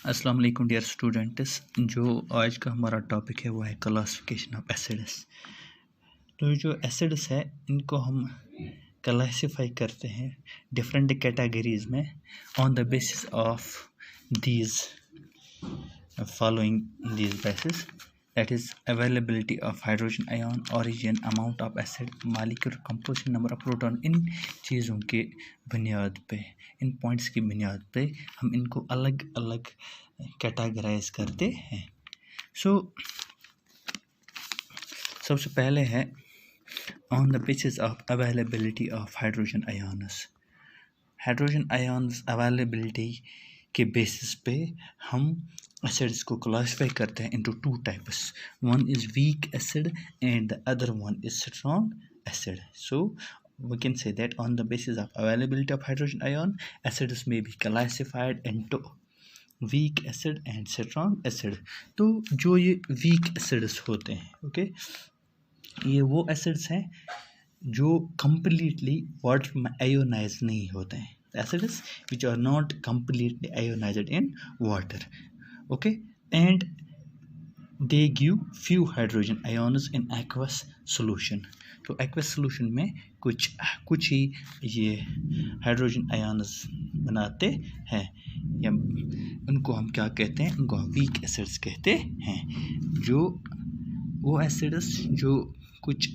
अस्सलाम वालेकुम dear students. जो आज का हमारा टॉपिक है वो है क्लासिफिकेशन ऑफ एसिड्स। तो जो एसिड्स है इनको हम क्लासिफाई करते हैं डिफरेंट कैटेगरीज में on the basis of these following these basis, that is availability of hydrogen ion, origin, amount of acid, molecular composition, number of proton. इन चीज़ों के बुनियाद पे, इन पॉइंट्स की बुनियाद पे हम इनको अलग अलग कैटेगराइज करते हैं। सबसे पहले है on the basis of availability of hydrogen ions. Hydrogen ions availability के बेसिस पे हम एसिड्स को क्लासिफाई करते हैं into two types. One is weak acid and the other one is strong acid. So we can say that on the basis of availability of hydrogen ion, acids may be classified into weak acid and strong acid। तो जो ये weak acids होते हैं, okay, ये वो acids हैं जो completely water में ionized नहीं होते हैं। Acids which are not completely ionized in water, okay, and they give few hydrogen ions in aqueous solution। तो एक्वस सोल्यूशन में कुछ ही ये हाइड्रोजन आयन्स बनाते हैं, या उनको हम क्या कहते हैं, उनको हम वीक एसिड्स कहते हैं। जो वो एसिड्स जो कुछ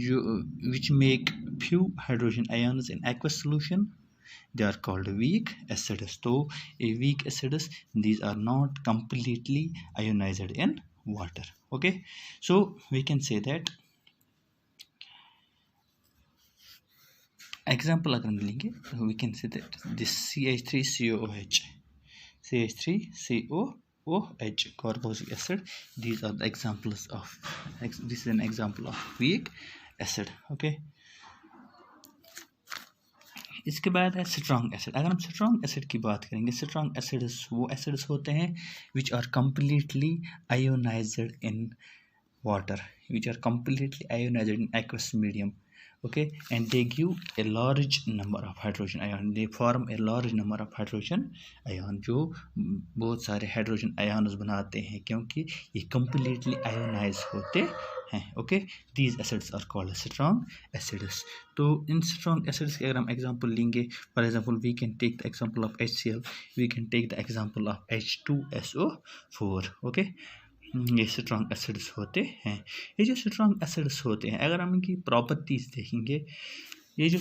जो which make few hydrogen ions in aqueous solution, they are called weak acids। तो a weak acids, these are not completely ionized in water, okay। So we can say that example अगर हम लेंगे, we can say that this CH3COOH, CH3COOH carboxylic acid, these are the examples of, this is an example of weak acid, okay। इसके बाद है strong acid. अगर हम strong acid की बात करेंगे, स्ट्रॉन्ग एसिड्स वो एसिड्स होते हैं which are completely ionised in water, which are completely ionised in aqueous medium, okay, and they give a large number of hydrogen ion, they form a large number of hydrogen ion, जो बहुत सारे hydrogen ions बनाते हैं क्योंकि ये completely ionized होते हैं, okay। these acids are called strong acids। तो इन strong acids के अगर हम example लेंगे, for example we can take the example of HCl, we can take the example of H2SO4, okay। ये स्ट्रॉन्ग एसिड्स होते हैं। ये जो स्ट्रॉन्ग एसिड्स होते हैं, अगर हम इनकी प्रॉपर्टीज़ देखेंगे, ये जो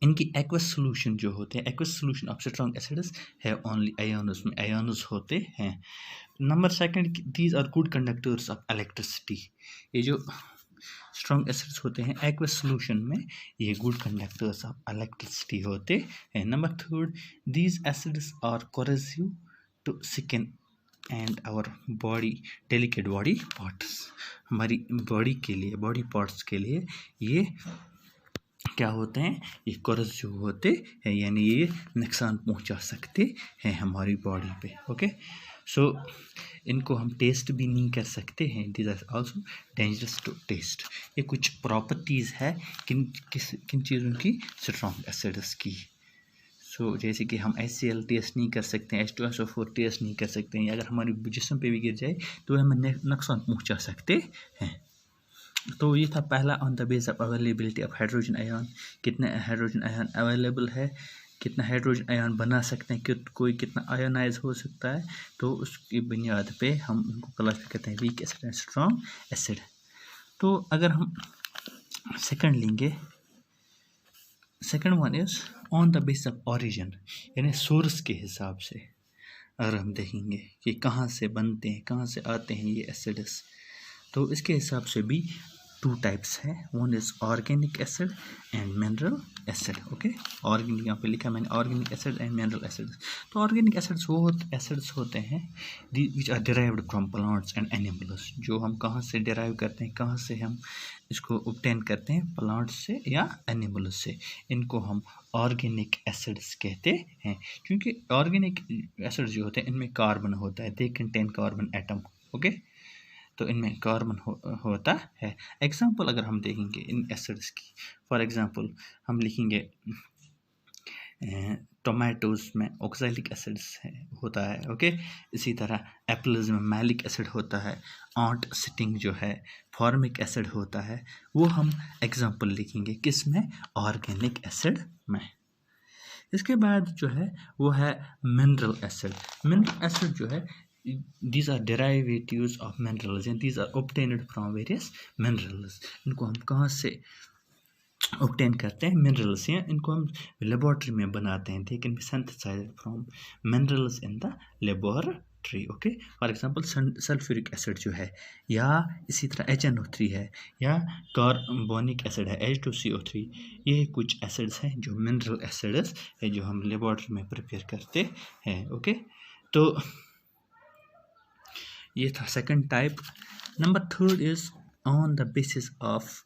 इनकी एक्वस सोल्यूशन जो होते हैं, aqueous solution of strong acids है ओनली आयन्स में, आयन्स होते हैं। Number second, these are good conductors of electricity. ये जो स्ट्रॉन्ग एसिड्स होते हैं एक्वस सोल्यूशन में, ये गुड कंडक्टर्स ऑफ इलेक्ट्रिसिटी होते हैं। Number third, these acids are corrosive to skin and our body, delicate body parts. हमारी बॉडी के लिए, बॉडी पार्ट्स के लिए ये क्या होते हैं, ये कोरेसिव होते हैं, यानी ये नुकसान पहुंचा सकते हैं हमारी बॉडी पे, ओके। सो इनको हम टेस्ट भी नहीं कर सकते हैं, this are also dangerous to taste. ये कुछ प्रॉपर्टीज़ है किन चीज़ों की, स्ट्रॉन्ग एसिड्स की। जैसे कि हम HCl टेस्ट नहीं कर सकते हैं, H2SO4 टेस्ट नहीं कर सकते हैं, अगर हमारे जिस्म पे भी गिर जाए तो हमें नुकसान पहुंचा सकते हैं। तो ये था पहला, on the base of availability of hydrogen ion, कितने हाइड्रोजन आयन अवेलेबल है, कितना हाइड्रोजन आयन बना सकते हैं, कोई कितना आयोनाइज हो सकता है। तो उसकी बुनियाद पे हम उनको क्लासिफाई करते हैं weak acid and strong acid. तो अगर हम सेकंड लेंगे, second one is on the base of origin, यानी सोर्स के हिसाब से अगर हम देखेंगे कि कहाँ से बनते हैं, कहाँ से आते हैं ये एसिड्स, तो इसके हिसाब से भी टू टाइप्स हैं। One is organic acid and mineral acid, okay. Organic यहाँ पे लिखा मैंने, organic acid and mineral acid. तो ऑर्गेनिक एसिड्स वो एसिड्स होते हैं which are derived from plants and animals. जो हम कहाँ से डिराइव करते हैं, कहाँ से हम इसको ऑब्टेन करते हैं, प्लांट्स से या एनिमल्स से। इनको हम ऑर्गेनिक एसिड्स कहते हैं, क्योंकि ऑर्गेनिक एसिड्स जो होते हैं इनमें कार्बन होता है, they contain carbon atom, okay. तो इनमें कार्बन होता है। एग्जाम्पल अगर हम देखेंगे इन एसिड्स की, फॉर एग्जांपल हम लिखेंगे टोमेटोज़ में ऑक्सैलिक एसिड होता है, ओके। इसी तरह एप्पल्स में मैलिक एसिड होता है, ऑन्ट सिटिंग जो है फॉर्मिक एसिड होता है। वो हम एग्जांपल लिखेंगे किस में, ऑर्गेनिक एसिड में। इसके बाद जो है वो है मिनरल एसिड। मिनरल एसिड जो है these are derivatives of minerals and these are obtained from various minerals। इनको हम कहाँ से ऑब्टेन करते हैं, मिनरल्स, या इनको हम लेबोरेटरी में बनाते हैं, they can be synthesised from minerals in the laboratory, okay. For example sulphuric acid जो है, या इसी तरह HNO3 है, या कार्बोनिक एसिड है H2CO3, ये कुछ एसिड्स हैं जो मिनरल एसिड्स है जो हम लेबोरेटरी में प्रिपेयर करते हैं, ओके। तो ये था second type. Number third is on the basis of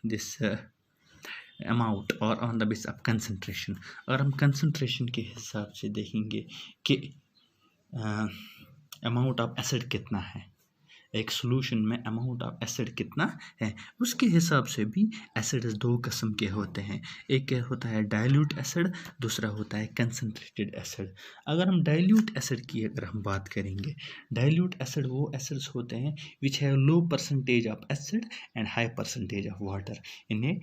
this amount और on the basis of concentration. अगर हम कंसंट्रेशन के हिसाब से देखेंगे कि अमाउंट ऑफ एसिड कितना है, एक सॉल्यूशन में अमाउंट ऑफ एसिड कितना है, उसके हिसाब से भी एसिड दो किस्म के होते हैं। एक होता है डाइल्यूट एसिड, दूसरा होता है कंसंट्रेटेड एसिड। अगर हम डाइल्यूट एसिड की अगर हम बात करेंगे, डाइल्यूट एसिड वो एसिड्स होते हैं which have low percentage of acid and high percentage of water. इन्हें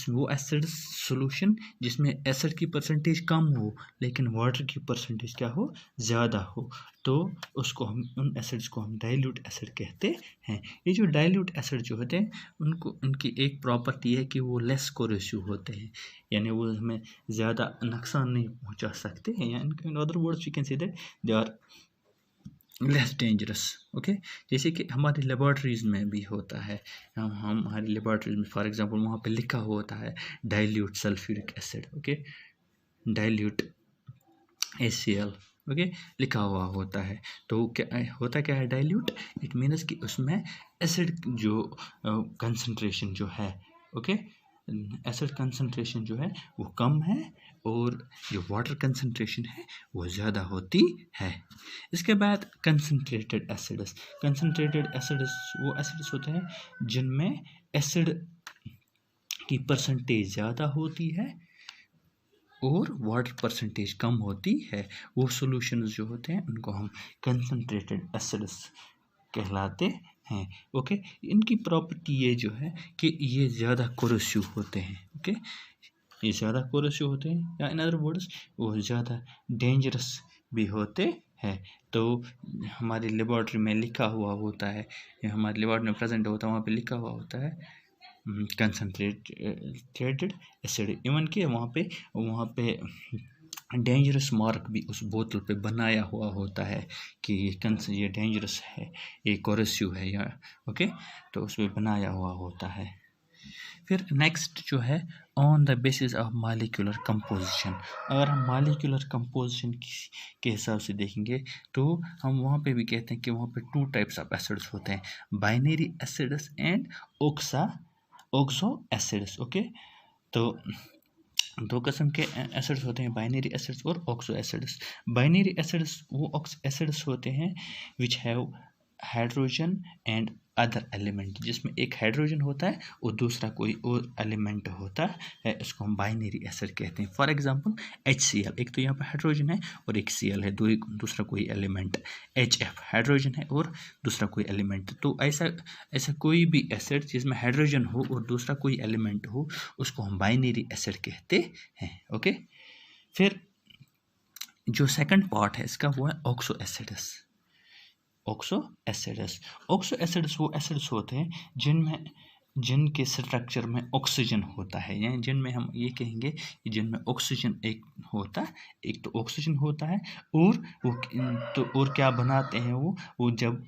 वो एसिड सॉल्यूशन जिसमें एसिड की परसेंटेज कम हो लेकिन वाटर की परसेंटेज क्या हो, ज़्यादा हो, तो उसको हम, उन एसिड्स को हम डाइल्यूट एसिड कहते हैं। ये जो डाइल्यूट एसिड जो होते हैं उनकी एक प्रॉपर्टी है कि वो लेस कोरोसिव होते हैं, यानी वो हमें ज़्यादा नुकसान नहीं पहुंचा सकते हैं, या in other words we can say that they are less dangerous, okay. जैसे कि हमारी लेबॉर्ट्रीज़ में भी होता है, हम हमारी लेबॉर्ट्रीज में फॉर एग्जांपल वहाँ पे लिखा हुआ होता है dilute sulphuric acid, okay, dilute HCl, okay, लिखा हुआ होता है। तो क्या है डाइल्यूट, इट मीन्स कि उसमें एसिड जो कंसंट्रेशन जो है, ओके, एसिड कंसंट्रेशन जो है वो कम है और जो वाटर कंसंट्रेशन है वो ज़्यादा होती है। इसके बाद कंसंट्रेटेड एसिड्स। कंसंट्रेटेड एसिड्स वो एसिड्स होते हैं जिनमें एसिड की परसेंटेज ज़्यादा होती है और वाटर परसेंटेज कम होती है। वो सॉल्यूशंस जो होते हैं उनको हम कंसंट्रेटेड एसिड्स कहलाते हैं, ओके। इनकी प्रॉपर्टी ये जो है कि ये ज़्यादा कोरोसिव होते हैं, ओके, ये ज़्यादा कोरोसिव होते हैं, या इन अदर वर्ड्स वो ज़्यादा डेंजरस भी होते हैं। तो हमारी लेबॉर्ट्री में लिखा हुआ होता है, या हमारी लेबॉर्ट्री में प्रेजेंट होता है, वहाँ पे लिखा हुआ होता है कंसंट्रेटेड एसिड। इवन कि वहाँ पे डेंजरस मार्क भी उस बोतल पे बनाया हुआ होता है कि ये डेंजरस है, ये कोरोसिव है, या ओके, तो उस पर बनाया हुआ होता है। फिर नेक्स्ट जो है on the basis of molecular composition. अगर हम मॉलिक्यूलर कंपोजिशन के हिसाब से देखेंगे तो हम वहाँ पे भी कहते हैं कि वहाँ पे टू टाइप्स ऑफ एसिड्स होते हैं, binary acids and oxo acids, okay. तो दो किस्म के एसिड्स होते हैं, बाइनरी एसिड्स और ऑक्सो एसिड्स। बाइनरी एसिड्स वो एसिड्स होते हैं which have hydrogen and other element, जिसमें एक हाइड्रोजन होता है और दूसरा कोई और एलिमेंट होता है, इसको हम बाइनरी एसिड कहते हैं। फॉर एग्जांपल HCl, एक तो यहाँ पर हाइड्रोजन है और एक Cl है, दूसरा कोई एलिमेंट। HF हाइड्रोजन है और दूसरा कोई एलिमेंट। तो ऐसा कोई भी एसिड जिसमें हाइड्रोजन हो और दूसरा कोई एलिमेंट हो उसको हम बाइनरी एसिड कहते हैं, ओके। फिर जो सेकंड पार्ट है इसका वो है ऑक्सो एसिड्स। ऑक्सो एसिड्स वो एसिड्स होते हैं जिनके स्ट्रक्चर में ऑक्सीजन होता है, यानी जिनमें हम ये कहेंगे कि जिनमें ऑक्सीजन एक तो ऑक्सीजन होता है और वो तो और क्या बनाते हैं वो जब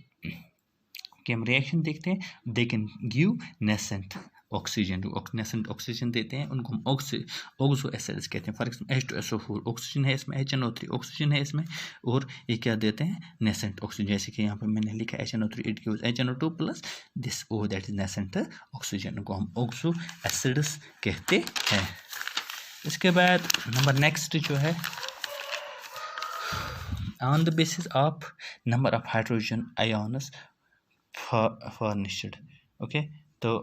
कि हम रिएक्शन देखते हैं they can give nascent oxygen, जो नेसेंट ऑक्सीजन देते हैं उनको हम ऑक्सो एसिड्स कहते हैं। फॉर एग्जाम्पल H2SO4 ऑक्सीजन है इसमें, HNO3 ऑक्सीजन है इसमें, और ये क्या देते हैं, नेसेंट ऑक्सीजन। जैसे कि यहाँ पर मैंने लिखा है HNO3 it gives HNO2 plus this O that is nascent oxygen, को हम ऑक्सो एसिड्स कहते हैं। इसके बाद नंबर नेक्स्ट जो है on the basis of number of hydrogen ions furnished, okay. तो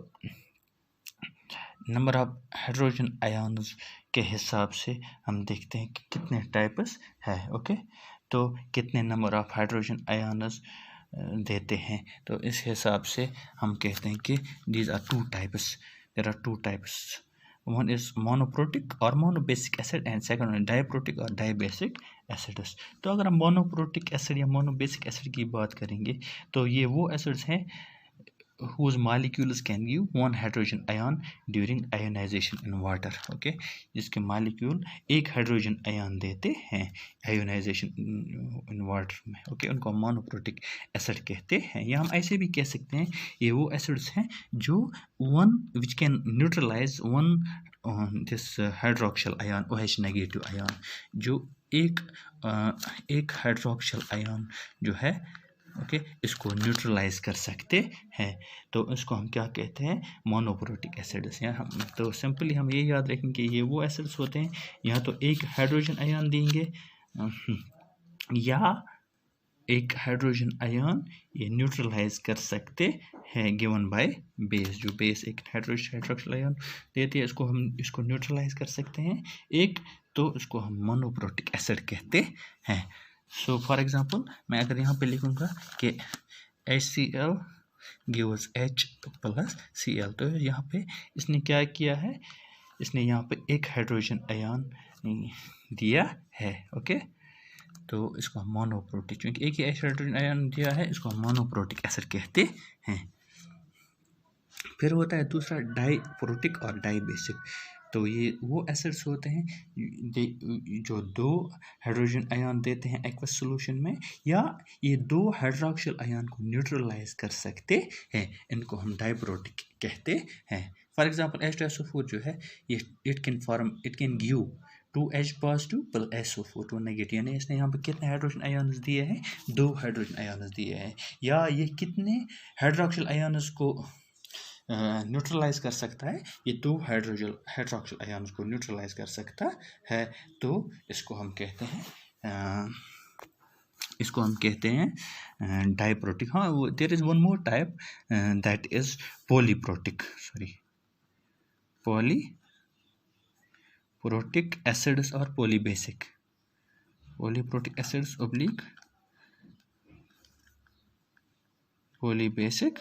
नंबर ऑफ हाइड्रोजन आयोन्स उसके हिसाब से हम देखते हैं कि कितने टाइप्स है। ओके, तो कितने नंबर ऑफ हाइड्रोजन आयन्स देते हैं। तो इस हिसाब से हम कहते हैं कि these are two types, there are two types, one is monoprotic और monobasic acid and second one diprotic और डाइबेसिक एसिड्स। तो अगर हम मोनोप्रोटिक एसिड या मोनोबेसिक एसिड की बात करेंगे तो ये वो एसिड्स हैं whose molecules can give one hydrogen ion during ionization in water। Okay, जिसके मॉलिक्यूल एक हाइड्रोजन आयन देते हैं आयोनाइजेशन इन वाटर में। ओके, उनको मोनोप्रोटिक एसिड कहते हैं। या हम ऐसे भी कह सकते हैं ये वो एसिड्स हैं जो one which can neutralise one this hydroxyl ion OH negative ion, जो एक हाइड्रोक्सिल आयन जो है ओके इसको न्यूट्रलाइज कर सकते हैं। तो इसको हम क्या कहते हैं, मोनोप्रोटिक एसिड्स। या हम तो सिंपली हम ये याद रखेंगे कि ये वो एसिड्स होते हैं या तो एक हाइड्रोजन आयन देंगे या एक हाइड्रोजन आयन ये न्यूट्रलाइज कर सकते हैं गिवन बाय बेस। जो बेस एक हाइड्रोक्सिल आयन देती है इसको न्यूट्रलाइज कर सकते हैं एक, तो इसको हम मोनोप्रोटिक एसिड कहते हैं। सो फॉर एग्जांपल मैं अगर यहाँ पे लिखूँगा कि HCl gives H plus Cl, तो यहाँ पे इसने क्या किया है, इसने यहाँ पे एक हाइड्रोजन आयन दिया है। ओके, तो इसको हम मोनोप्रोटिक, क्योंकि एक ही हाइड्रोजन आयन दिया है इसको हम मोनोप्रोटिक एसिड कहते हैं। फिर होता है दूसरा डाइप्रोटिक और डाइबेसिक। तो ये वो एसिड्स होते हैं जो दो हाइड्रोजन आयन देते हैं एक्वस सॉल्यूशन में, या ये दो हाइड्रोक्सिल आयन को न्यूट्रलाइज कर सकते हैं, इनको हम डाइप्रोटिक कहते हैं। फॉर एग्जांपल H2SO4 जो है ये it can give 2H positive plus SO4 2 negative, यानी इसने यहाँ पे कितने हाइड्रोजन आयन्स दिए हैं, 2 हाइड्रोजन आयन्स दिए हैं। या ये कितने हाइड्रोक्सिल आयन्स को न्यूट्रलाइज कर सकता है, ये 2 हाइड्रोक्सिल आयन्स को न्यूट्रलाइज कर सकता है। तो इसको हम कहते हैं डाइप्रोटिक। हाँ, there is one more type that is polyprotic acids और polybasic polyprotic acids oblique polybasic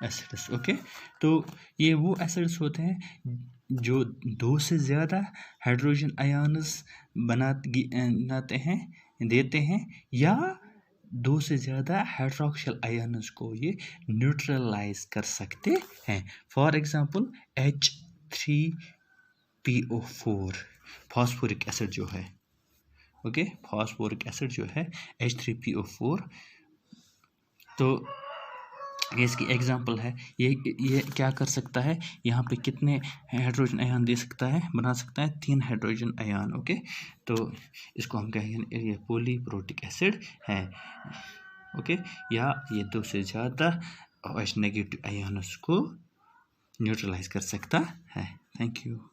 acids. Okay, तो ये वो एसिड्स होते हैं जो 2 से ज़्यादा हाइड्रोजन आयन्स बनाते हैं देते हैं, या 2 से ज़्यादा हाइड्रोक्सिल आयन्स को ये न्यूट्रलाइज कर सकते हैं। For example H3PO4 phosphoric acid जो है, ओके फॉस्फोरिक एसिड जो है H3PO4, तो ये इसकी एग्जांपल है। ये क्या कर सकता है, यहाँ पे कितने हाइड्रोजन आयन दे सकता है, बना सकता है 3 हाइड्रोजन आयन। ओके, तो इसको हम कहेंगे ये पॉलीप्रोटिक एसिड है। ओके, या ये 2 से ज़्यादा OH नेगेटिव आयन्स को न्यूट्रलाइज कर सकता है। Thank you.